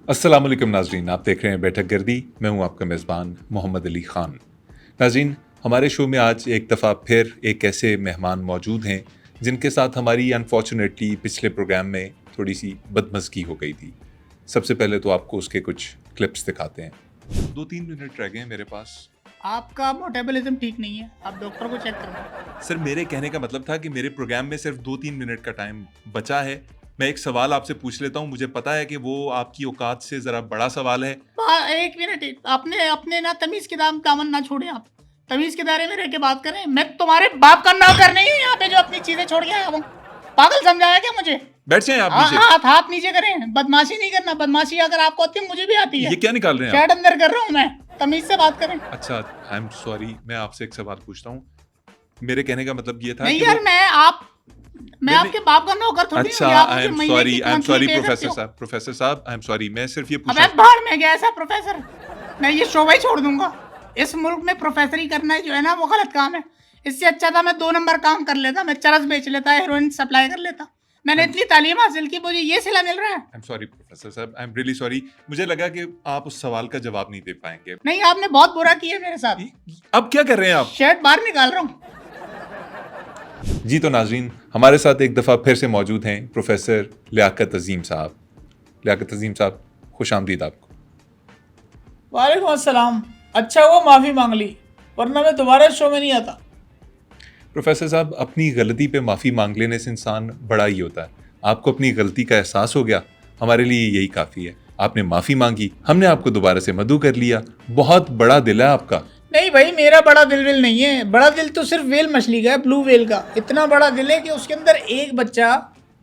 अस्सलाम वालेकुम नाजरीन, आप देख रहे हैं बैठक गर्दी। मैं हूं आपका मेज़बान मोहम्मद अली ख़ान। नाजरीन, हमारे शो में आज एक दफ़ा फिर एक ऐसे मेहमान मौजूद हैं जिनके साथ हमारी अनफॉर्चुनेटली पिछले प्रोग्राम में थोड़ी सी बदमज़गी हो गई थी। सबसे पहले तो आपको उसके कुछ क्लिप्स दिखाते हैं। 2-3 मिनट रह गए हैं मेरे पास। आपका मेटाबॉलिज्म ठीक नहीं है, आप डॉक्टर को चेक करवाएं। सर, मेरे कहने का मतलब था कि मेरे प्रोग्राम में सिर्फ 2-3 मिनट का टाइम बचा है। मैं एक सवाल आपसे पूछ लेता हूँ, मुझे पता है कि वो आपकी औकात से ज़रा बड़ा सवाल है। एक मिनट, आपने अपने ना तमीज के दामन ना छोड़े। आप तमीज के दायरे में रह के बात करें। मैं तुम्हारे बाप का नौकर नहीं हूँ यहाँ पे जो अपनी चीजें छोड़ के आया हूँ। पागल समझाया क्या मुझे? बैठ जाएं आप नीचे। हाथ नीचे करें। बदमाशी नहीं करना। बदमाशी अगर आपको आती है मुझे भी आती है। ये क्या निकाल रहे हैं आप? शर्ट अंदर कर रहा हूँ मैं। तमीज से बात करें। अच्छा, आई एम सॉरी, मैं आपसे एक सवाल पूछता हूँ। मेरे कहने का मतलब ये था नहीं कि यार, मैं नहीं, आपके बाप का नौकर थोड़ी हूँ। अच्छा, आप आई मुझे एम महीने सॉरी, की I am monthly sorry pay करते प्रोफेसर हो। साहब, प्रोफेसर साहब, आई एम सॉरी। मैं सिर्फ ये अबे पूछना। बाहर में गया ऐसा प्रोफेसर। मैं ये शोभा ही छोड़ दूंगा। इस मुल्क में प्रोफेसरी करना जो है ना वो गलत काम है। इससे अच्छा था मैं 2 नंबर काम कर लेता। मैं चरस बेच लेता, हेरोइन सप्लाई कर लेता। मैंने इतनी तालीम हासिल की, मुझे ये सिला मिल रहा है। आई एम सॉरी प्रोफेसर साहब, आई एम रियली सॉरी। मुझे लगा कि आप उस सवाल का जवाब नहीं दे पाएंगे। नहीं, आपने बहुत बुरा किया मेरे साथ। अब क्या कर रहे हैं आप? शर्ट बाहर निकाल रहा हूँ। जी तो नाजरीन, हमारे साथ एक दफ़ा फिर से मौजूद हैं प्रोफेसर लियाकत अजीम साहब। लियाकत अजीम साहब, खुश आमदीद आपको। वालेकुम अस्सलाम। अच्छा हुआ माफ़ी मांग ली, वरना मैं दोबारा शो में नहीं आता। प्रोफेसर साहब, अपनी गलती पे माफ़ी मांग लेने से इंसान बड़ा ही होता है। आपको अपनी गलती का एहसास हो गया, हमारे लिए यही काफ़ी है। आपने माफ़ी मांगी, हमने आपको दोबारा से मदऊ कर लिया। बहुत बड़ा दिल है आपका। नहीं भाई, मेरा बड़ा दिल विल नहीं है। बड़ा दिल तो सिर्फ वेल मछली का है, ब्लू वेल का। इतना बड़ा दिल है कि उसके अंदर एक बच्चा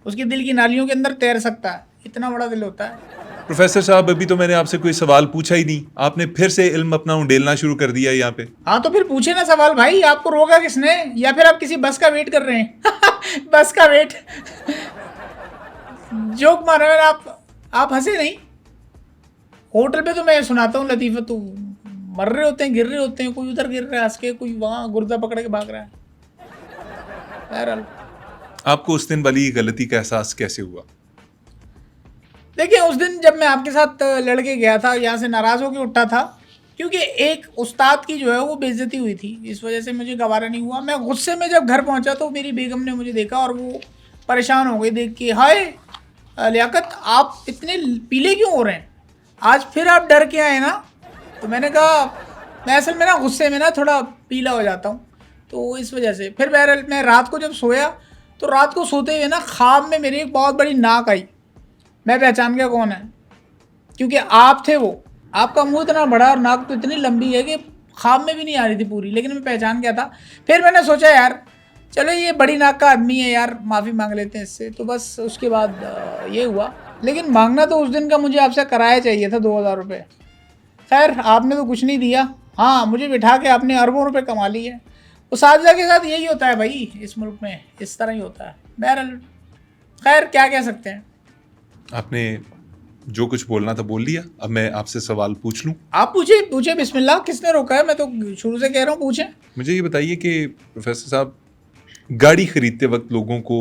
उसके दिल की नालियों के अंदर तैर सकता है। इतना बड़ा दिल होता है। प्रोफेसर साहब, अभी तो मैंने आपसे कोई सवाल पूछा ही नहीं, आपने फिर से इल्म अपना उंडेलना शुरू कर दिया यहाँ पे। हाँ तो फिर पूछे ना सवाल भाई। आपको रोका किसने? या फिर आप किसी बस का वेट कर रहे हैं? बस का वेट। जोक मारा मैंने। आप हंसे नहीं। होटल पे तो मैं सुनाता हूँ लतीफ़ा, तो मर रहे होते हैं, गिर रहे होते हैं। कोई उधर गिर रहा है हंस के, कोई वहाँ गुर्दा पकड़ के भाग रहा है। बहरहाल, आपको उस दिन वाली गलती का एहसास कैसे हुआ? देखिए उस दिन जब मैं आपके साथ लड़के गया था, यहाँ से नाराज़ होकर उठा था क्योंकि एक उस्ताद की जो है वो बेइज्जती हुई थी। इस वजह से मुझे गवारा नहीं हुआ। मैं गुस्से में जब घर पहुँचा तो मेरी बेगम ने मुझे देखा और वो परेशान हो गई देख के। हाय लियाकत, आप इतने पीले क्यों हो रहे हैं? आज फिर आप डर के आए ना? तो मैंने कहा मैं असल में ना गुस्से में ना थोड़ा पीला हो जाता हूँ, तो इस वजह से। फिर बहरहाल मैं रात को जब सोया तो रात को सोते हुए ना ख्वाब में मेरी एक बहुत बड़ी नाक आई। मैं पहचान गया कौन है, क्योंकि आप थे वो। आपका मुंह इतना बड़ा और नाक तो इतनी लंबी है कि ख्वाब में भी नहीं आ रही थी पूरी, लेकिन मैं पहचान गया था। फिर मैंने सोचा यार चलो ये बड़ी नाक का आदमी है यार, माफ़ी मांग लेते हैं इससे। तो बस उसके बाद ये हुआ। लेकिन मांगना तो उस दिन का मुझे आपसे कराया चाहिए था 2000 रुपये। खैर आपने तो कुछ नहीं दिया। हाँ, मुझे बिठा के आपने अरबों रुपए कमा लिए। उस साजिदा के साथ यही होता है भाई, इस मुल्क में इस तरह ही होता है। बहरहाल खैर क्या कह सकते हैं। आपने जो कुछ बोलना था बोल लिया। अब मैं आपसे सवाल पूछ लूं? आप पूछे पूछे, बिस्मिल्लाह। किसने रोका है? मैं तो शुरू से कह रहा हूँ पूछें। मुझे ये बताइए कि प्रोफेसर साहब, गाड़ी खरीदते वक्त लोगों को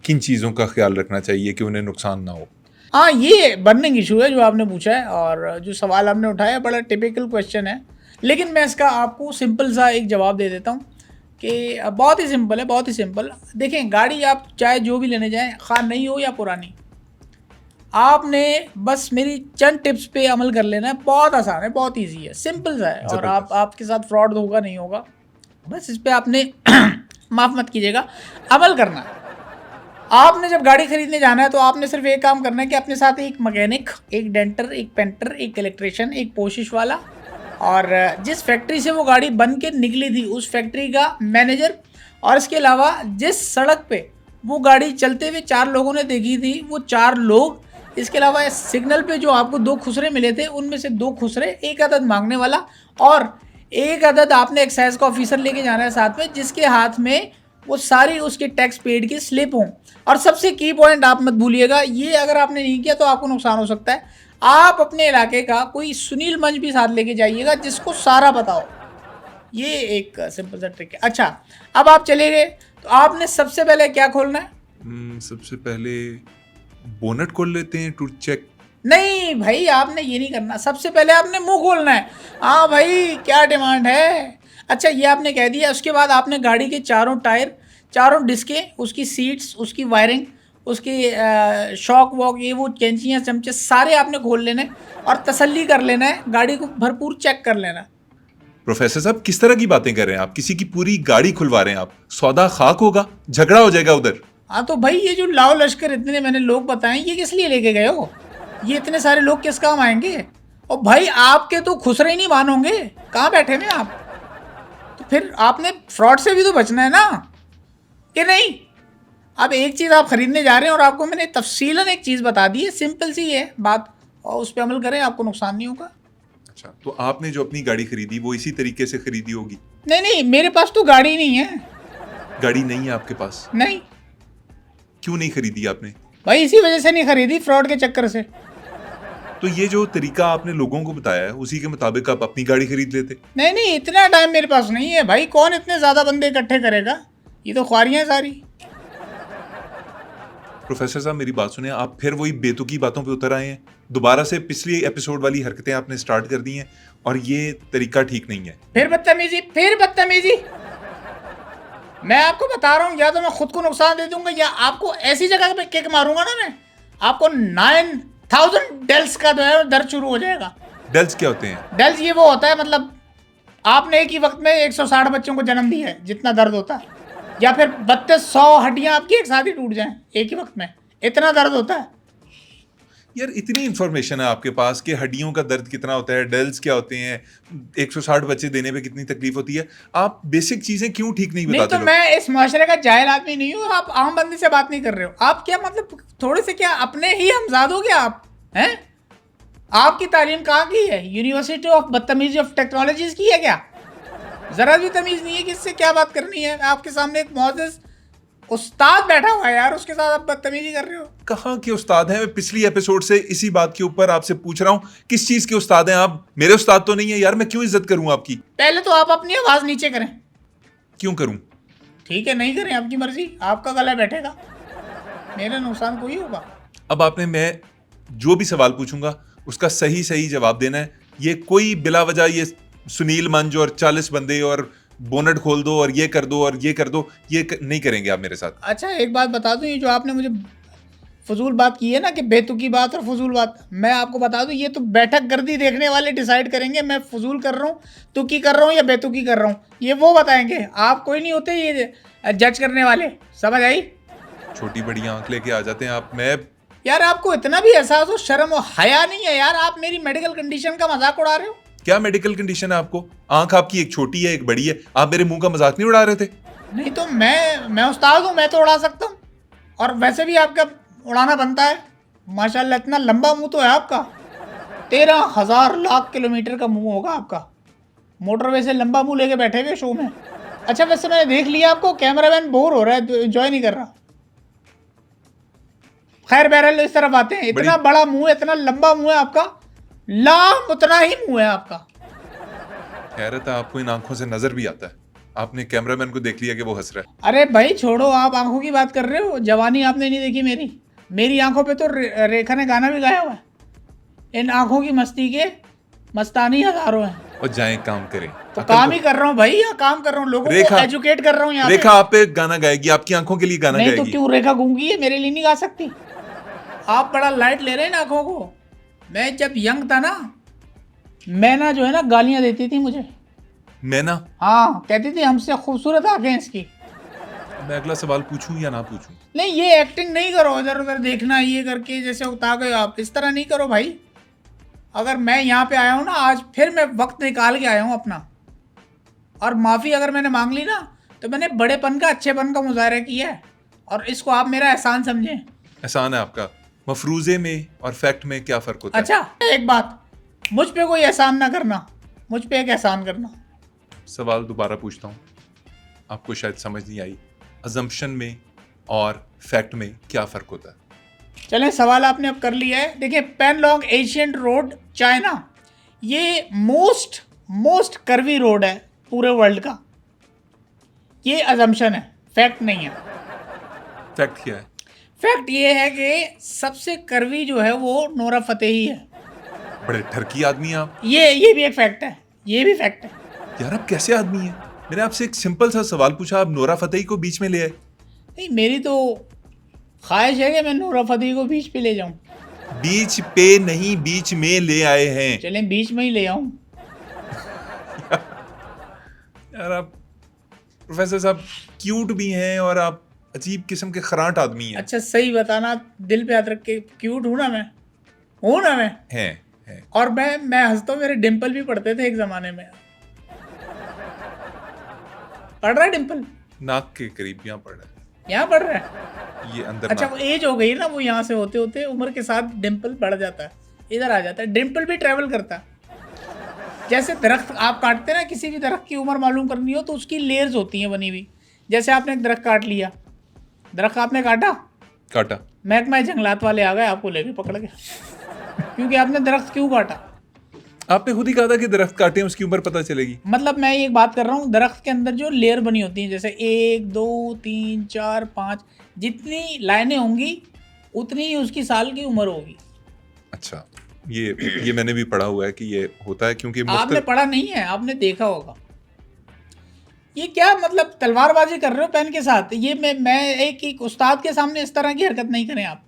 किन चीज़ों का ख्याल रखना चाहिए कि उन्हें नुकसान ना हो? हाँ, ये बर्निंग इशू है जो आपने पूछा है, और जो सवाल आपने उठाया बड़ा टिपिकल क्वेश्चन है। लेकिन मैं इसका आपको सिंपल सा एक जवाब दे देता हूँ कि बहुत ही सिंपल है, बहुत ही सिंपल। देखें, गाड़ी आप चाहे जो भी लेने जाएं, खा नई हो या पुरानी, आपने बस मेरी चंद टिप्स पे अमल कर लेना है। बहुत आसान है, बहुत इजी है, सिंपल सा है। और आपके साथ फ्रॉड होगा नहीं होगा। बस इस पे आपने माफ़ मत कीजिएगा, अमल करना है। आपने जब गाड़ी खरीदने जाना है तो आपने सिर्फ एक काम करना है कि अपने साथ एक मैकेनिक, एक डेंटर, एक पेंटर, एक इलेक्ट्रिशियन, एक पोशिश वाला, और जिस फैक्ट्री से वो गाड़ी बन के निकली थी उस फैक्ट्री का मैनेजर, और इसके अलावा जिस सड़क पे वो गाड़ी चलते हुए 4 लोगों ने देखी थी वो 4 लोग। इसके अलावा सिग्नल पे जो आपको 2 खुसरे मिले थे उनमें से 2 खुसरे, एक अदद मांगने वाला और एक अदद आपने एक्साइज का ऑफिसर लेके जाना है साथ में, जिसके हाथ में वो सारी उसके टैक्स पेड की स्लिप हों। और सबसे की पॉइंट आप मत भूलिएगा, ये अगर आपने नहीं किया तो आपको नुकसान हो सकता है। आप अपने इलाके का कोई सुनील मंच भी साथ लेके जाइएगा जिसको सारा पता हो। ये एक सिंपल सा ट्रिक है। अच्छा, अब आप चले गए तो आपने सबसे पहले क्या खोलना है? सबसे पहले बोनट खोल लेते हैं टू चेक नहीं भाई, आपने ये नहीं करना। सबसे पहले आपने मुंह खोलना है, हाँ भाई क्या डिमांड है। अच्छा ये आपने कह दिया, उसके बाद आपने गाड़ी के चारों टायर, चारों डिस्कें, उसकी सीट्स, उसकी वायरिंग, उसकी शॉक वॉक, ये वो कैंचियाँ चमचे सारे आपने खोल लेने और तसल्ली कर लेना है, गाड़ी को भरपूर चेक कर लेना। प्रोफेसर साहब किस तरह की बातें कर रहे हैं आप? किसी की पूरी गाड़ी खुलवा रहे हैं आप, सौदा खाक होगा, झगड़ा हो जाएगा उधर। हाँ तो भाई ये जो लाओ लश्कर इतने मैंने लोग बताए, ये किस लिए लेके गए हो? ये इतने सारे लोग किस काम आएंगे? और भाई आपके तो खुसरे ही नहीं मानोगे, कहाँ बैठे हुए आप? तो फिर आपने फ्रॉड से भी तो बचना है ना, कि नहीं? अब एक चीज़ आप खरीदने जा रहे हैं और आपको मैंने तफसीलन एक चीज़ बता दी है, सिंपल सी है बात, और उस पर अमल करें, आपको नुकसान नहीं होगा। अच्छा, तो आपने जो अपनी गाड़ी खरीदी वो इसी तरीके से खरीदी होगी? नहीं नहीं, मेरे पास तो गाड़ी नहीं है। गाड़ी नहीं है आपके पास? नहीं क्यों नहीं खरीदी आपने? भाई इसी वजह से नहीं खरीदी, फ्रॉड के चक्कर से। तो ये जो तरीका आपने लोगों को बताया है उसी के मुताबिक आप अपनी गाड़ी खरीद लेते। नहीं नहीं, इतना टाइम मेरे पास नहीं है भाई, कौन इतने ज़्यादा बंदे इकट्ठे करेगा, ये तो ख्वारियाँ सारी। प्रोफेसर साहब मेरी बात सुने, आप फिर वही बेतुकी बातों पे उतर आए हैं। दोबारा से पिछली एपिसोड वाली हरकतें आपने स्टार्ट कर दी हैं और ये तरीका ठीक नहीं है। फिर बदतमीजी, फिर बदतमीजी। मैं आपको बता रहा हूँ, या तो मैं खुद को नुकसान दे दूंगा या आपको ऐसी जगह पे किक मारूंगा ना मैं, आपको 9000 डेल्स का जो है दर्द शुरू हो जाएगा। डेल्स क्या होते हैं? डेल्स ये वो होता है, मतलब आपने एक ही वक्त में 160 बच्चों को जन्म दिया है, जितना दर्द होता है, या फिर 3200 हड्डियां आपकी एक साथ ही टूट जाएं एक ही वक्त में, इतना दर्द होता है। यार इतनी इंफॉर्मेशन है आपके पास कि हड्डियों का दर्द कितना होता है, डेल्स क्या होते हैं, 160 बच्चे देने पे कितनी तकलीफ होती है, आप बेसिक चीजें क्यों ठीक नहीं नहीं बताते? तो मैं इस माशरे का जाहिल आदमी नहीं हूँ, आप आम बंदे से बात नहीं कर रहे हो। आप क्या मतलब थोड़े से क्या अपने ही हमजाद हो क्या आप हैं? आपकी तालीम कहाँ की है? यूनिवर्सिटी ऑफ बदतमीजी ऑफ टेक्नोलॉजीज की है क्या? जरा भी तमीज नहीं है कि इससे क्या बात करनी है। आपके सामने एक मोअज़्ज़िज़ उस्ताद बैठा हुआ है यार, उसके साथ आप बदतमीजी कर रहे हो। कहाँ के उस्ताद हैं? मैं पिछली एपिसोड से इसी बात के ऊपर आपसे पूछ रहा हूँ, किस चीज के उस्ताद हैं आप? मेरे उस्ताद तो नहीं है यार, मैं क्यों इज्जत करूँ आपकी? पहले तो आप अपनी आवाज नीचे करें। क्यों करूँ? ठीक है, नहीं करें, आपकी मर्जी, आपका गला बैठेगा, मेरा नुकसान कोई होगा। अब आपने मैं जो भी सवाल पूछूंगा उसका सही सही जवाब देना है। ये कोई बिला वजह ये सुनील मंज और 40 बंदे और बोनट खोल दो और ये कर दो और ये कर दो, नहीं करेंगे आप मेरे साथ। अच्छा एक बात बता दूं, ये जो आपने मुझे फजूल बात की है ना, कि बेतुकी बात और फजूल बात, मैं आपको बता दूं ये तो बैठक गर्दी देखने वाले डिसाइड करेंगे, मैं फजूल कर रहा हूँ, तुकी कर रहा हूँ या बेतुकी कर रहा हूँ, ये वो बताएंगे। आप कोई नहीं होते ये जज करने वाले, समझ आई? छोटी बड़ी आंख लेके आ जाते हैं आप। मैं यार आपको इतना भी एहसास हो, शर्म और हया नहीं है यार? आप मेरी मेडिकल कंडीशन का मजाक उड़ा रहे हो। क्या मेडिकल कंडीशन है आपको? आंख आपकी एक छोटी है एक बड़ी है, आप मेरे मुंह का मजाक नहीं उड़ा रहे थे? नहीं तो मैं उस्ताद हूँ, मैं तो उड़ा सकता हूँ, और वैसे भी आपका उड़ाना बनता है। माशाल्लाह इतना लंबा मुंह तो है आपका, 13,000 लाख किलोमीटर का मुंह होगा आपका, मोटरवे से लंबा मुंह लेके बैठे हुए शो में। अच्छा वैसे मैंने देख लिया आपको, कैमरामैन बोर हो रहा है, एंजॉय नहीं कर रहा। खैर बहरहाल इस तरफ आते हैं। इतना बड़ा मुंह है, इतना लंबा मुंह है आपका, लाम उतना ही मुंह है आपका। हैरत है, आपको इन आंखों से नजर भी आता है। आपने कैमरामैन को देख लिया कि वो हंस रहा है। अरे भाई छोड़ो, आप आंखों की बात कर रहे हो, जवानी आपने नहीं देखी मेरी आंखों पे तो रेखा ने गाना भी गाया हुआ है, इन आंखों की मस्ती के मस्तानी हजारों हैं। और जाएं काम करें। तो काम ही कर रहा हूँ भाई, या काम कर रहा हूँ, लोगों को एजुकेट कर रहा हूँ यहाँ पे। रेखा आप पे गाना गाएगी, आपकी आंखों के लिए गाना नहीं गाएगी। तो क्यों, रेखा गूंगी है, मेरे लिए नहीं गा सकती? आप बड़ा लाइट ले रहे हैं ना आंखों को। मैं जब यंग था ना, मैना जो है ना गालियां देती थी मुझे। मैना? हाँ, कहती थी हमसे खूबसूरत आंखें इसकी। मैं अगला सवाल पूछूं या ना पूछूं? नहीं ये एक्टिंग नहीं करो, इधर उधर देखना ये करके जैसे उता गए आप, इस तरह नहीं करो भाई। अगर मैं यहाँ पे आया हूँ ना आज, फिर मैं वक्त निकाल के आया हूँ अपना, और माफ़ी अगर मैंने मांग ली ना तो मैंने बड़ेपन का, अच्छेपन का मुजाहरा किया है, और इसको आप मेरा एहसान समझें। एहसान है आपका। मफरूजे में और फैक्ट में क्या फ़र्क होता है? अच्छा एक बात, मुझ पे कोई एहसान ना करना, मुझ पे एक एहसान करना। सवाल दोबारा पूछता हूँ, आपको शायद समझ नहीं आई। अजम्पशन में और फैक्ट में क्या फ़र्क होता है? चलें, सवाल आपने अब कर लिया है। देखिए, पैनलॉन्ग एशियन रोड चाइना, ये मोस्ट कर्वी रोड है पूरे वर्ल्ड का। ये अजम्पशन है, फैक्ट नहीं है। फैक्ट क्या है? फैक्ट ये है कि सबसे कर्वी जो है वो नोरा फतेही है। बड़े ठरकी आदमी हैं आप। ये भी एक फैक्ट है, ये भी फैक्ट है। यार आप कैसे आदमी हैं? मैंने आपसे एक सिंपल सा सवाल पूछा, आप नोरा फतेही को बीच में ले आए। नहीं, मेरी तो ख्वाहिश है कि मैं नोरा फतेही को बीच पे ले जाऊं। बीच पे नहीं, बीच में ले आए हैं। चलें बीच में ही ले आऊं। यार आप प्रोफेसर साहब क्यूट भी हैं और आप अजीब किस्म के खराट आदमी हैं। अच्छा सही बताना, दिल पे हाथ रख के, क्यूट हूं ना मैं? हूं ना मैं? हैं। और मैं हंसता हूँ, मेरे डिम्पल भी पड़ते थे एक जमाने में। पढ़ रहा है डिम्पल? नाक के करीब यहाँ पड़ रहा है, यहाँ पढ़ रहा है? ये अंदर अच्छा नाक। वो एज हो गई ना, वो यहाँ से होते होते उम्र के साथ डिम्पल बढ़ जाता है, इधर आ जाता है। डिम्पल भी ट्रेवल करता है। जैसे दरख्त आप काटते हैं ना, किसी भी दरख्त की उम्र मालूम करनी हो तो उसकी लेयर्स होती हैं बनी हुई। जैसे आपने एक दरख्त काट लिया, दरख्त आपने काटा, महकमा जंगलात वाले आ गए आपको लेके पकड़ के, क्योंकि आपने दरख्त क्यों काटा। आपने खुद ही कहा था कि दरख्त काटें उसकी उम्र पता चलेगी। मतलब मैं एक बात कर रहा हूँ, दरख्त के अंदर जो लेयर बनी होती हैं, जैसे 1 2 3 4 5, जितनी लाइनें होंगी उतनी ही उसकी साल की उम्र होगी। अच्छा, ये मैंने भी पढ़ा हुआ है कि ये होता है, क्योंकि आपने पढ़ा नहीं है, आपने देखा होगा। ये क्या मतलब तलवारबाजी कर रहे हो पेन के साथ? ये मैं एक उस्ताद के सामने इस तरह की हरकत नहीं करें आप।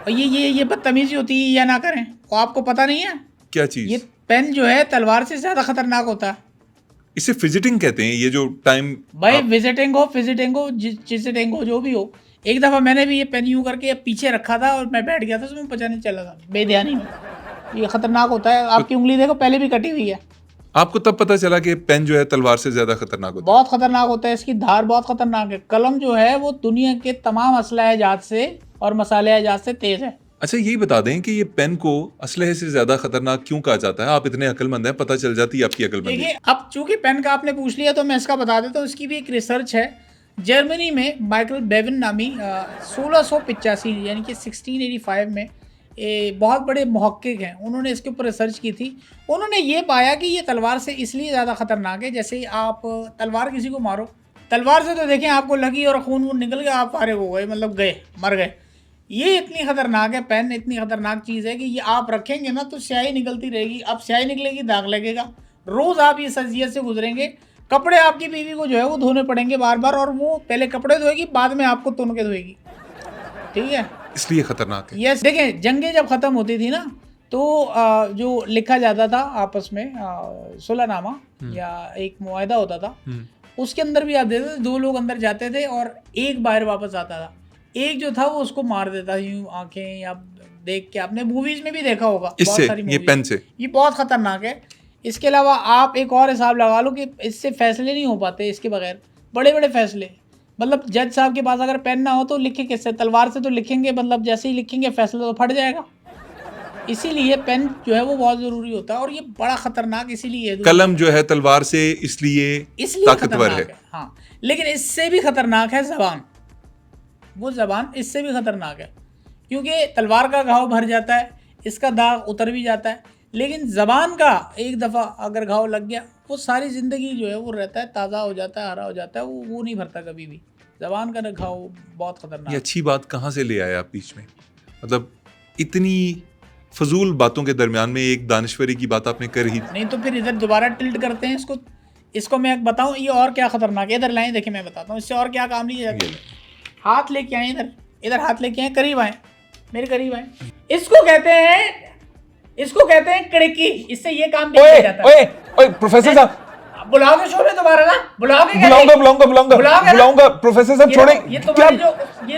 और ये बदतमीजी होती है या ना करें, वो आपको पता नहीं है? क्या चीज? ये पेन जो है तलवार से ज्यादा खतरनाक होता है। इसे फिजिटिंग कहते हैं। ये जो टाइम भाई विजिटिंग हो जिसिटिंग हो जो भी हो, एक दफ़ा मैंने भी ये पेन यूँ करके पीछे रखा था और मैं बैठ गया था, उसमें पता नहीं चला था बेध्यानी में। ये खतरनाक होता है। आपकी उंगली देखो पहले भी कटी हुई है। आपको तब पता चला कि पेन जो है तलवार से ज्यादा खतरनाक होता है? बहुत खतरनाक होता है, इसकी धार बहुत खतरनाक है। कलम जो है वो दुनिया के तमाम असलह जात से और मसाले जात से तेज है। अच्छा, यही बता दें कि ये पेन को असलहे से ज्यादा खतरनाक क्यों कहा जाता है? आप इतने अक्लमंद हैं, पता चल जाती है आपकी अक्लमंदी। देखिए, अब चूंकि पेन का आपने पूछ लिया तो मैं इसका बता देता हूँ। इसकी भी एक रिसर्च है। जर्मनी में माइकल बेविन नामी 1685 यानी कि 1685 में बहुत बड़े मुहक्किक हैं, उन्होंने इसके ऊपर रिसर्च की थी। उन्होंने ये पाया कि ये तलवार से इसलिए ज़्यादा ख़तरनाक है। जैसे आप तलवार किसी को मारो, तलवार से तो देखें आपको लगी और खून वून निकल गया, आप फारिग हो गए, मतलब गए, मर गए। ये इतनी ख़तरनाक है, पेन इतनी ख़तरनाक चीज़ है कि ये आप रखेंगे ना तो स्याही निकलती रहेगी। अब स्याही निकलेगी, दाग लगेगा, रोज़ आप ये सजियत से गुजरेंगे। कपड़े आपकी बीवी को जो है वो धोने पड़ेंगे बार बार, और वो पहले कपड़े धोएगी, बाद में आपको तुन के धोएगी। ठीक है, इसलिए खतरनाक है। यस, देखें जंगें जब ख़त्म होती थी ना तो जो लिखा जाता था आपस में सुलहनामा या एक मुआहदा होता था, उसके अंदर भी आप देते थे, दो लोग अंदर जाते थे और एक बाहर वापस आता था। एक जो था वो उसको मार देता, यूं आंखें या देख के, आपने मूवीज में भी देखा होगा बहुत इससे, सारी ये movies। पेन से ये बहुत खतरनाक है। इसके अलावा आप एक और हिसाब लगा लो कि इससे फैसले नहीं हो पाते इसके बगैर, बड़े बड़े फैसले। मतलब जज साहब के पास अगर पेन ना हो तो लिखे किससे? तलवार से तो लिखेंगे, मतलब जैसे ही लिखेंगे फैसला तो फट जाएगा। इसीलिए पेन जो है वो बहुत ज़रूरी होता है, और ये बड़ा ख़तरनाक इसीलिए है। कलम जो है तलवार से इसलिए ताकतवर है। हाँ, लेकिन इससे भी खतरनाक है ज़बान। वो ज़बान इससे भी खतरनाक है, क्योंकि तलवार का घाव भर जाता है, इसका दाग उतर भी जाता है, लेकिन ज़बान का एक दफ़ा अगर घाव लग गया वो सारी ज़िंदगी जो है वो रहता है, ताज़ा हो जाता है, हरा हो जाता है, वो नहीं भरता कभी भी। ज़बान का घाव बहुत खतरनाक। ये अच्छी बात कहाँ से ले आए आप बीच में? मतलब इतनी फजूल बातों के दरमियान में एक दानश्वरी की बात आपने कर ही। नहीं तो फिर इधर दोबारा टिल्ट करते हैं इसको मैं बताऊं ये और क्या खतरनाक है। इधर लाएं, देखिए मैं बताता हूँ इससे और क्या काम नहीं जाता। हाथ लेके आए, इधर हाथ लेके आए, करीब आए, मेरे करीब आए। इसको कहते हैं कड़की। इससे ये काम भी किया जाता है। ओए प्रोफेसर साहब, बुलाओगे शो में दोबारा ना? बुलाऊंगा प्रोफेसर साहब, छोड़ें। ये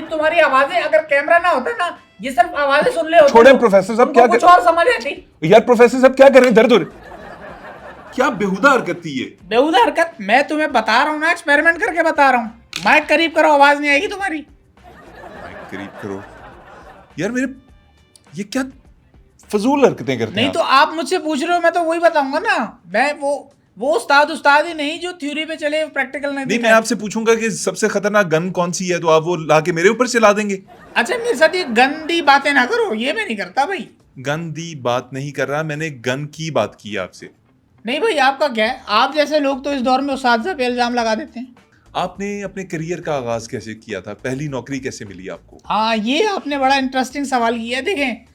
तुम्हारी आवाजें, अगर कैमरा ना होता ना, ये सब आवाजें सुन ले होते, छोड़ें प्रोफेसर साहब, क्या कुछ और समझ आती। यार प्रोफेसर साहब क्या कर रहे हैं? दर्द हो रही, क्या बेहुदा हरकत थी ये? बेहुदा हरकत? मैं तुम्हें बता रहा हूँ ना, एक्सपेरिमेंट करके बता रहा हूँ। माइक करीब करो, आवाज नहीं आएगी तुम्हारी। माइक करीब करो यार, मेरे ये क्या फजूल हरकतें करते हैं? नहीं तो आप मुझसे पूछ रहे हो, मैं तो वही बताऊंगा ना। मैं वो उस्ताद ही नहीं जो थ्योरी पे चले, प्रैक्टिकल नहीं। मैं आपसे पूछूंगा कि सबसे खतरनाक गन कौन सी है, तो आप वो लाके मेरे ऊपर चला देंगे। अच्छा, मेरे साथ ये गंदी बातें ना करो, ये मैं नहीं करता भाई। गंदी बात नहीं कर रहा, मैंने गन की बात की आपसे। नहीं भाई, आपका क्या है? आप जैसे लोग तो इस दौर में उस्ताद पे इल्जाम लगा देते हैं। आपने अपने करियर का आगाज कैसे किया था, पहली नौकरी कैसे मिली आपको? हाँ, ये आपने बड़ा इंटरेस्टिंग सवाल किया है। देखें,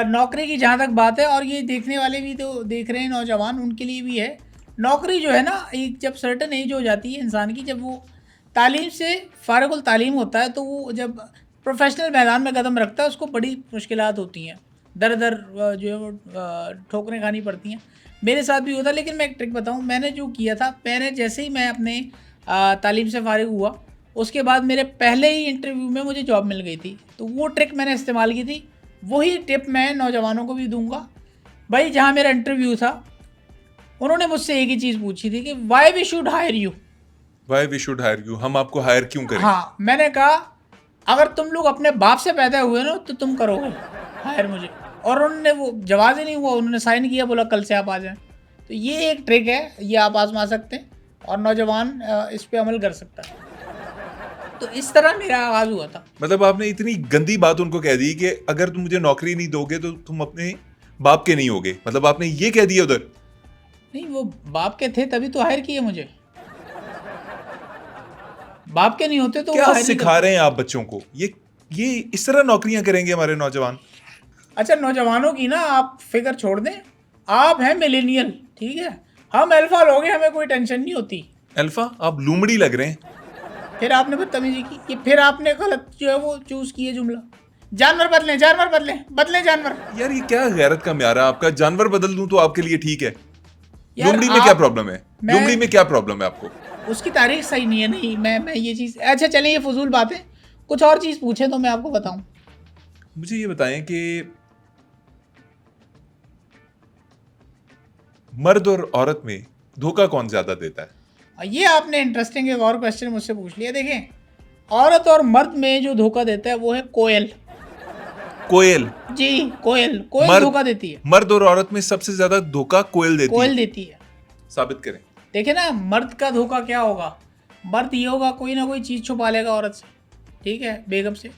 नौकरी की जहाँ तक बात है, और ये देखने वाले भी तो देख रहे हैं नौजवान, उनके लिए भी है। नौकरी जो है ना, एक जब सर्टन एज हो जाती है इंसान की, जब वो तालीम से फारिगुल तालीम होता है, तो वो जब प्रोफेशनल मैदान में कदम रखता है, उसको बड़ी मुश्किलात होती हैं, दर दर जो है वो ठोकरें खानी पड़ती हैं। मेरे साथ भी होता। लेकिन मैं एक ट्रिक बताऊं, मैंने जो किया था, मैंने जैसे ही मैं अपने तालीम से फारिग हुआ, उसके बाद मेरे पहले ही इंटरव्यू में मुझे जॉब मिल गई थी। तो वो ट्रिक मैंने इस्तेमाल की थी, वही टिप मैं नौजवानों को भी दूंगा। भाई, जहाँ मेरा इंटरव्यू था, उन्होंने मुझसे एक ही चीज़ पूछी थी कि why we should hire you. Why we should hire you, हम आपको हायर क्यों करें? हाँ, मैंने कहा अगर तुम लोग अपने बाप से पैदा हुए ना, तो तुम करोगे हायर मुझे। और उन्होंने वो जवाब ही नहीं हुआ, उन्होंने साइन किया, बोला कल से आप आ जाएं। तो ये एक ट्रिक है, ये आप आजमा सकते हैं और नौजवान इस पे अमल कर सकता है। तो इस तरह मेरा आगाज़ हुआ था। मतलब आपने इतनी गंदी बात उनको कह दी कि अगर तुम मुझे नौकरी नहीं दोगे तो तुम अपने बाप के नहीं होगे, मतलब आपने ये कह दिया उधर? नहीं, वो बाप के थे तभी तो हायर किए मुझे। बाप के नहीं होते तो क्या वो हायर नहीं सिखा रहे हैं आप बच्चों को? ये इस तरह नौकरियां करेंगे हमारे नौजवान? अच्छा, नौजवानों की ना आप फिक्र छोड़ दें। आप हैं मिलेनियल, ठीक है, हम अल्फा लोग हैं, हमें कोई टेंशन नहीं होती। अल्फा? आप लूमड़ी लग रहे हैं। फिर आपने बदतमीजी की, कि फिर आपने गलत जो है वो चूज किए जुमला। जानवर बदलें, जानवर बदलें, बदलें जानवर। यार ये क्या गैरत का म्यार है आपका? जानवर बदल दूं तो आपके लिए ठीक है, यार, लूमड़ी में क्या प्रॉब्लम है? मैं- लूमड़ी में क्या प्रॉब्लम है आपको? उसकी तारीख सही नहीं है। नहीं, मैं ये चीज़, अच्छा चलिए, ये फजूल बात है। कुछ और चीज़ पूछे तो मैं आपको बताऊं। मुझे ये बताएं कि मर्द और औरत में धोखा कौन ज्यादा देता है? ये आपने इंटरेस्टिंग एक और क्वेश्चन मुझसे पूछ लिया। देखें, औरत और मर्द में जो धोखा देता है वो है कोयल। कोयल? जी, कोयल धोखा देती है। मर्द और औरत में सबसे ज्यादा धोखा कोयल देती कोयल है? देती है। साबित करें। देखे ना, मर्द का धोखा क्या होगा? मर्द ये होगा, कोई ना कोई चीज़ छुपा लेगा औरत से, ठीक है, बेगम से।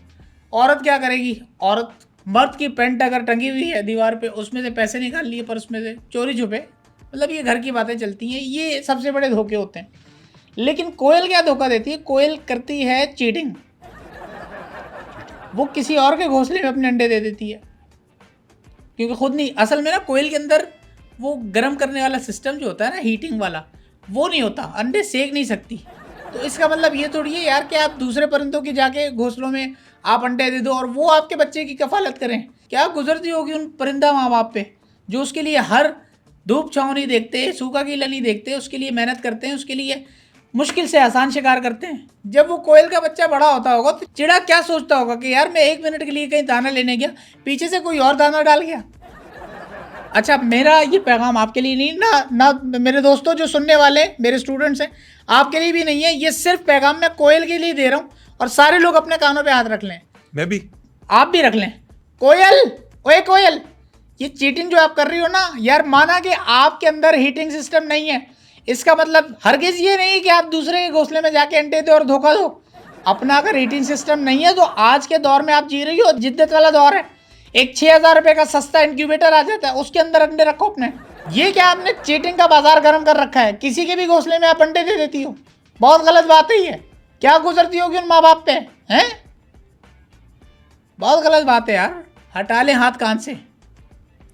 औरत क्या करेगी? औरत, मर्द की पैंट अगर टंगी हुई है दीवार पे, उसमें से पैसे निकाल लिए पर्स में से चोरी छुपे, मतलब ये घर की बातें चलती हैं। ये सबसे बड़े धोखे होते हैं। लेकिन कोयल क्या धोखा देती है? कोयल करती है चीटिंग। वो किसी और के घोंसले में अपने अंडे दे देती है, क्योंकि खुद नहीं। असल में ना, कोयल के अंदर वो गर्म करने वाला सिस्टम जो होता है ना, हीटिंग वाला, वो नहीं होता, अंडे सेक नहीं सकती। तो इसका मतलब ये थोड़ी है यार कि आप दूसरे परिंदों के जाके घोंसलों में आप अंडे दे दो और वो आपके बच्चे की कफालत करें। क्या गुजरती होगी उन परिंदा माँ बाप पे, जो उसके लिए हर धूप छाँव नहीं देखते, सूखा गीला नहीं देखते, उसके लिए मेहनत करते हैं, उसके लिए मुश्किल से आसान शिकार करते हैं। जब वो कोयल का बच्चा बड़ा होता होगा तो चिड़ा क्या सोचता होगा कि यार मैं 1 मिनट के लिए कहीं दाना लेने गया, पीछे से कोई और दाना डाल गया। अच्छा, मेरा ये पैगाम आपके लिए नहीं, ना मेरे दोस्तों जो सुनने वाले मेरे स्टूडेंट्स हैं, आपके लिए भी नहीं है। ये सिर्फ पैगाम मैं कोयल के लिए दे रहा हूँ, और सारे लोग अपने कानों पे हाथ रख लें। मैं भी? आप भी रख लें। कोयल, ओए कोयल, ये चीटिंग जो आप कर रही हो ना यार, माना कि आपके अंदर हीटिंग सिस्टम नहीं है, इसका मतलब हरगिज ये नहीं कि आप दूसरे के घोंसले में जाके अंडे दो और धोखा दो। अपना अगर हीटिंग सिस्टम नहीं है तो आज के दौर में आप जी रही हो, जिद्दत वाला दौर है। एक 6,000 रुपये का सस्ता इंक्यूबेटर आ जाता है, उसके अंदर अंडे रखो अपने। ये क्या आपने चीटिंग का बाजार गर्म कर रखा है? किसी के भी घोंसले में आप अंडे दे देती हो। बहुत गलत बात है ये। क्या गुजरती होगी उन माँ बाप पे, हैं? बहुत गलत बात है यार। हटा ले हाथ कान से।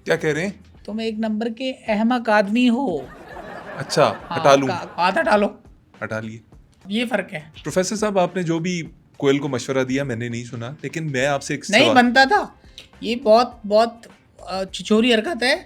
क्या कह रहे हैं? तुम एक नंबर के अहमक आदमी हो। अच्छा, हटा लूं? हाथ हटा लो। हटा लिए। ये फर्क है। प्रोफेसर साहब, आपने जो भी कोयल को मशवरा दिया मैंने नहीं सुना, लेकिन मैं आपसे एक नहीं बनता था। ये बहुत छिछोरी हरकत है।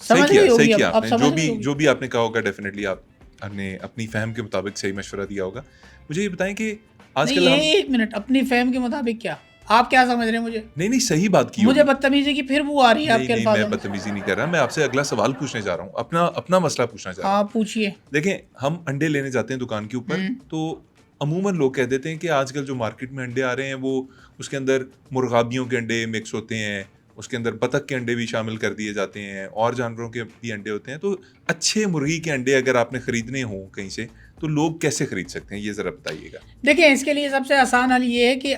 समझ गई होगी सही किया अब आपने। समझ गई होगी। जो भी आपने कहा होगा, डेफिनेटली आपने अपनी फहम के मुताबिक सही मशवरा दिया होगा। मुझे ये बताएं कि आजकल हम... एक मिनट, अपनी फहम के मुताबिक क्या? आप क्या समझ रहे हैं मुझे? नहीं, सही बात की मुझे होगी। बदतमीजी की फिर वो आ रही है आपके नहीं, अल्फाजों मैं में। बदतमीजी नहीं कर रहा। मैं आपसे अगला सवाल पूछने जा रहा हूँ, अपना मसला पूछना चाह रहा हूँ। हाँ, पूछिए। देखें, हम अंडे लेने जाते हैं दुकान के ऊपर, तो अमूमन लोग कह देते हैं कि आजकल जो मार्केट में अंडे आ रहे हैं वो उसके अंदर मुर्गाबियों के अंडे मिक्स होते हैं, उसके अंदर बतख के अंडे भी शामिल कर दिए जाते हैं, और जानवरों के भी अंडे होते हैं। तो अच्छे मुर्गी के अंडे अगर आपने खरीदने हो कहीं से, तो लोग कैसे खरीद सकते हैं, ये ज़रा बताइएगा। देखिए, इसके लिए सबसे आसान हल ये है कि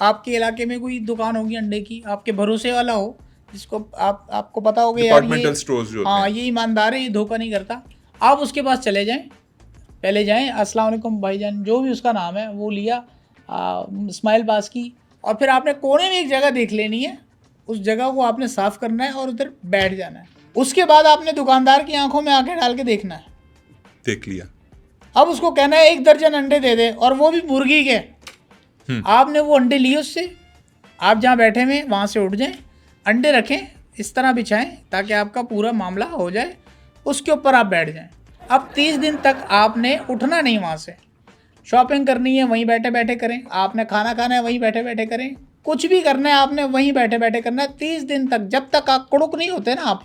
आपके इलाके में कोई दुकान होगी अंडे की, आपके भरोसे वाला हो, जिसको आपको पता होगा यार डिपार्टमेंटल स्टोर्स जो होते हाँ, हैं। ये ईमानदार है, ये धोखा नहीं करता। आप उसके पास चले जाएं, पहले जाएं, अस्सलाम वालेकुम भाईजान, जो भी उसका नाम है वो लिया, स्माइल पास की, और फिर आपने कोने में एक जगह देख लेनी है, उस जगह को आपने साफ करना है और उधर बैठ जाना है। उसके बाद आपने दुकानदार की आंखों में आंखें डाल के देखना है। देख लिया। अब उसको कहना है 1 दर्जन अंडे दे दे, और वो भी मुर्गी के। आपने वो अंडे लिए उससे, आप जहाँ बैठे हुए वहाँ से उठ जाएं, अंडे रखें, इस तरह बिछाएं ताकि आपका पूरा मामला हो जाए, उसके ऊपर आप बैठ जाएं। अब 30 दिन तक आपने उठना नहीं वहाँ से। शॉपिंग करनी है वहीं बैठे बैठे करें, आपने खाना खाना है वहीं बैठे बैठे करें, कुछ भी करना है आपने वहीं बैठे बैठे करना है 30 दिन तक, जब तक आप कुड़ुक नहीं होते ना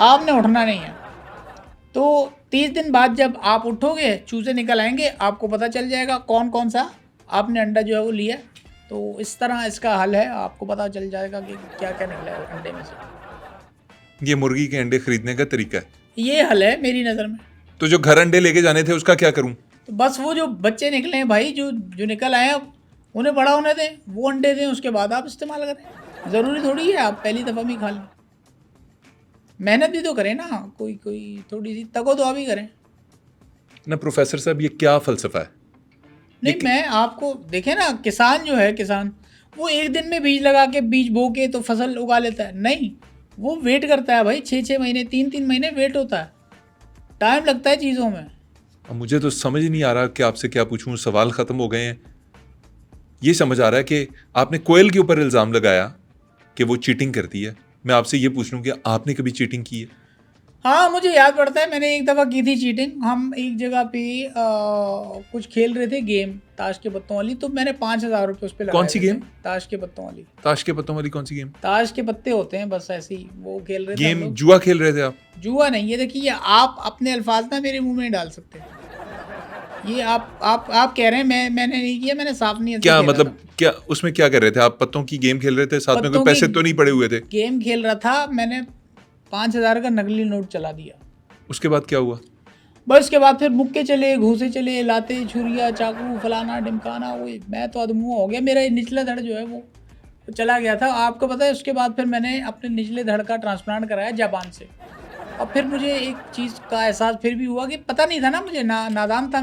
आपने उठना नहीं है। तो 30 दिन बाद जब आप उठोगे, चूजे निकल आएंगे, आपको पता चल जाएगा कौन कौन सा आपने अंडा जो है वो लिया। तो इस तरह इसका हल है, आपको पता चल जाएगा कि क्या क्या निकला है अंडे में से। ये मुर्गी के अंडे खरीदने का तरीका है, ये हल है मेरी नज़र में। तो जो घर अंडे लेके जाने थे उसका क्या करूं? तो बस वो जो बच्चे निकले हैं भाई, जो निकल आए हैं, उन्हें बड़ा होने दें, वो अंडे दें, उसके बाद आप इस्तेमाल करें। ज़रूरी थोड़ी है आप पहली दफ़ा में खा लें। मेहनत भी तो करें ना, कोई थोड़ी सी तको तो आप ही करें ना। प्रोफेसर साहब, ये क्या फ़लसफ़ा है? नहीं, मैं आपको देखें ना, किसान जो है, किसान वो एक दिन में बीज लगा के, बीज बो के तो फसल उगा लेता है? नहीं, वो वेट करता है भाई, 6-6 महीने, 3-3 महीने वेट होता है, टाइम लगता है चीज़ों में। अब मुझे तो समझ ही नहीं आ रहा कि आपसे क्या पूछूं, सवाल ख़त्म हो गए हैं। ये समझ आ रहा है कि आपने कोयल के ऊपर इल्ज़ाम लगाया कि वो चीटिंग करती है। मैं आपसे ये पूछ लूँ कि आपने कभी चीटिंग की है? हाँ, मुझे याद पड़ता है, मैंने एक दफ़ा की थी चीटिंग। हम एक जगह पे कुछ खेल रहे थे गेम, ताश के पत्तों वाली, तो मैंने 5,000 रुपये उस पर लगाए। कौन सी गेम? ताश के पत्तों वाली। ताश के पत्तों वाली कौन सी गेम? ताश के पत्ते होते हैं, बस ऐसे ही वो खेल रहे थे हम गेम लोग। जुआ खेल रहे थे आप? जुआ नहीं, ये देखिए, आप अपने अल्फाज ना मेरे मुंह में नहीं डाल सकते। ये आप कह रहे हैं मैंने नहीं किया, मैंने साफ नहीं क्या मतलब, क्या उसमें क्या कर रहे थे आप? पत्तों की गेम खेल रहे थे, साथ में कोई पैसे तो नहीं पड़े हुए थे? गेम खेल रहा था, मैंने 5,000 का नकली नोट चला दिया। उसके बाद क्या हुआ? बस उसके बाद फिर मुक्के चले, घूसे चले, लाते, छुरिया, चाकू, फलाना ढिमकाना, वो मैं तो अधमुआ हो गया। मेरा निचला धड़ जो है वो चला गया था। आपको पता है, उसके बाद फिर मैंने अपने निचले धड़ का ट्रांसप्लांट कराया जापान से। और फिर मुझे एक चीज़ का एहसास फिर भी हुआ कि पता नहीं था ना मुझे, नादान था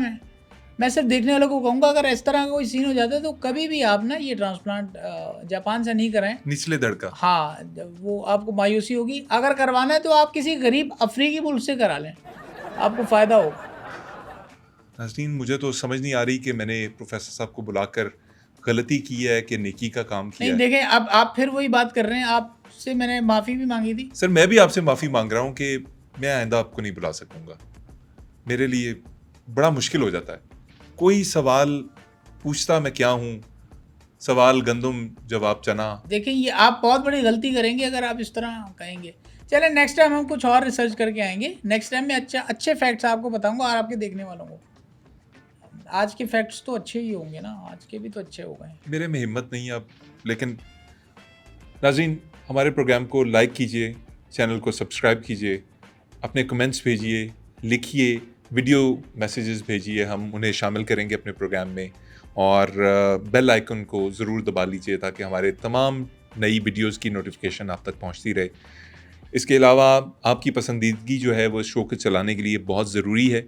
मैं सिर्फ देखने वालों को कहूँगा, अगर इस तरह का कोई सीन हो जाता है तो कभी भी आप ना ये ट्रांसप्लांट जापान से नहीं कराएं, निचले धड़ का। हाँ, वो आपको मायूसी होगी। अगर करवाना है तो आप किसी गरीब अफ्रीकी मुल्क से करा लें, आपको फ़ायदा होगा। नाज़रीन, मुझे तो समझ नहीं आ रही कि मैंने प्रोफेसर साहब को बुलाकर गलती की है कि नेकी का काम किया नहीं, है। देखें, अब आप फिर वही बात कर रहे हैं, आपसे मैंने माफ़ी भी मांगी थी। सर, मैं भी आपसे माफ़ी मांग रहा हूँ कि मैं आइंदा आपको नहीं बुला सकूँगा। मेरे लिए बड़ा मुश्किल हो जाता है। कोई सवाल पूछता मैं क्या हूँ, सवाल गंदम जवाब चना। देखें, ये आप बहुत बड़ी गलती करेंगे अगर आप इस तरह कहेंगे। चलें, नेक्स्ट टाइम हम कुछ और रिसर्च करके आएंगे। नेक्स्ट टाइम मैं अच्छे फैक्ट्स आपको बताऊंगा और आपके देखने वालों को। आज के फैक्ट्स तो अच्छे ही होंगे ना, आज के भी तो अच्छे हो गए। मेरे में हिम्मत नहीं है अब, लेकिन नाज़रीन, हमारे प्रोग्राम को लाइक कीजिए, चैनल को सब्सक्राइब कीजिए, अपने कमेंट्स भेजिए, लिखिए, वीडियो मैसेजेस भेजिए, हम उन्हें शामिल करेंगे अपने प्रोग्राम में। और बेल आइकन को ज़रूर दबा लीजिए ताकि हमारे तमाम नई वीडियोस की नोटिफिकेशन आप तक पहुंचती रहे। इसके अलावा आपकी पसंदीदगी जो है वो शो को चलाने के लिए बहुत ज़रूरी है।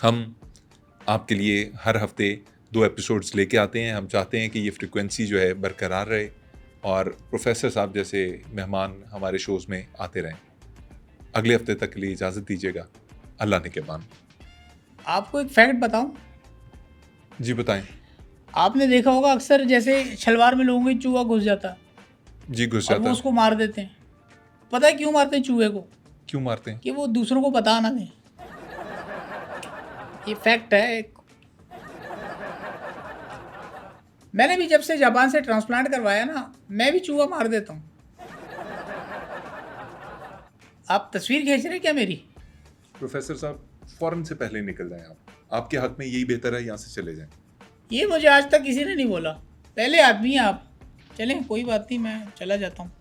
हम आपके लिए हर हफ्ते 2 एपिसोड्स लेके आते हैं। हम चाहते हैं कि ये फ्रिक्वेंसी जो है बरकरार रहे और प्रोफेसर साहब जैसे मेहमान हमारे शोज़ में आते रहें। अगले हफ्ते तक के लिए इजाज़त दीजिएगा। अल्लाह निगहबान। आपको एक फैक्ट बताऊं? जी बताएं। आपने देखा होगा अक्सर जैसे शलवार में लोगों की चूहा घुस जाता, जी घुस और जाता वो है। उसको मार देते हैं। पता है क्यों मारते हैं चूहे को? क्यों मारते हैं? कि वो दूसरों को बता ना दें। ये फैक्ट है एक। मैंने भी जब से जापान से ट्रांसप्लांट करवाया ना, मैं भी चूहा मार देता हूँ। आप तस्वीर खींच रहे हैं क्या मेरी? प्रोफेसर साहब, फ़ौरन से पहले निकल जाएं आप। आपके हक में यही बेहतर है, यहाँ से चले जाएं। ये मुझे आज तक किसी ने नहीं बोला। पहले आदमी हैं आप। चलें, कोई बात नहीं, मैं चला जाता हूँ।